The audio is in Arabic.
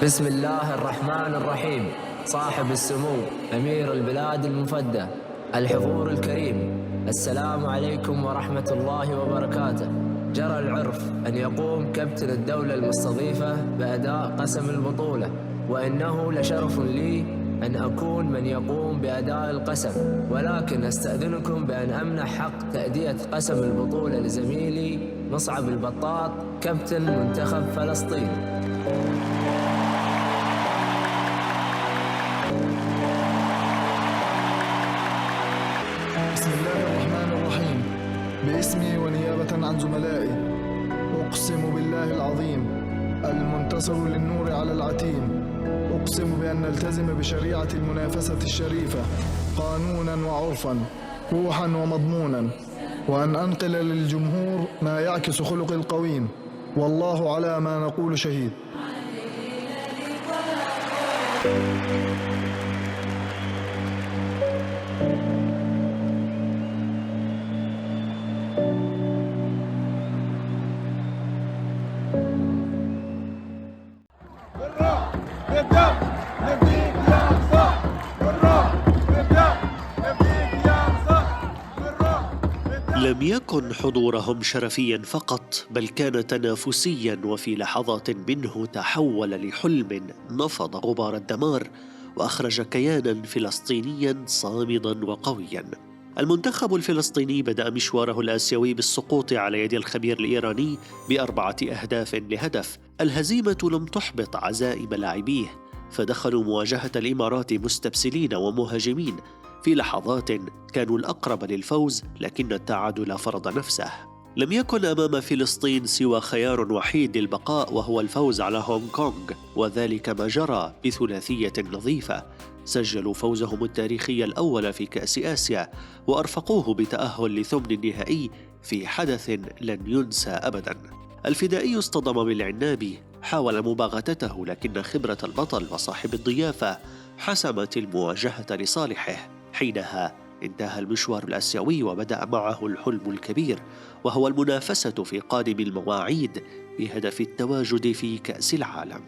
بسم الله الرحمن الرحيم. صاحب السمو أمير البلاد المفدى، الحضور الكريم، السلام عليكم ورحمة الله وبركاته. جرى العرف أن يقوم كابتن الدولة المستضيفة بأداء قسم البطولة، وإنه لشرف لي أن أكون من يقوم بأداء القسم، ولكن أستأذنكم بأن أمنح حق تأدية قسم البطولة لزميلي مصعب البطاط كابتن منتخب فلسطين. بسم الله الرحمن الرحيم. باسمي ونيابة عن زملائي أقسم بالله العظيم المنتصر للنور على العتيم، أقسم بأن نلتزم بشريعة المنافسة الشريفة قانونا وعرفا، روحا ومضمونا، وأن أنقل للجمهور ما يعكس خلق القويم، والله على ما نقول شهيد. لم يكن حضورهم شرفيا فقط، بل كان تنافسيا، وفي لحظات منه تحول لحلم نفض غبار الدمار وأخرج كيانا فلسطينيا صامدا وقويا. المنتخب الفلسطيني بدأ مشواره الآسيوي بالسقوط على يد الخبير الإيراني ب4 أهداف لهدف. الهزيمة لم تحبط عزائم لاعبيه، فدخلوا مواجهة الإمارات مستبسلين ومهاجمين. في لحظات كانوا الأقرب للفوز، لكن التعادل فرض نفسه. لم يكن أمام فلسطين سوى خيار وحيد للبقاء، وهو الفوز على هونغ كونغ، وذلك ما جرى بثلاثية نظيفة. سجلوا فوزهم التاريخي الأول في كأس آسيا، وأرفقوه بتأهل لثمن النهائي في حدث لن ينسى أبدا. الفدائي اصطدم بالعنابي، حاول مباغتته، لكن خبرة البطل وصاحب الضيافة حسمت المواجهة لصالحه. حينها انتهى المشوار الآسيوي، وبدأ معه الحلم الكبير، وهو المنافسة في قادم المواعيد بهدف التواجد في كأس العالم.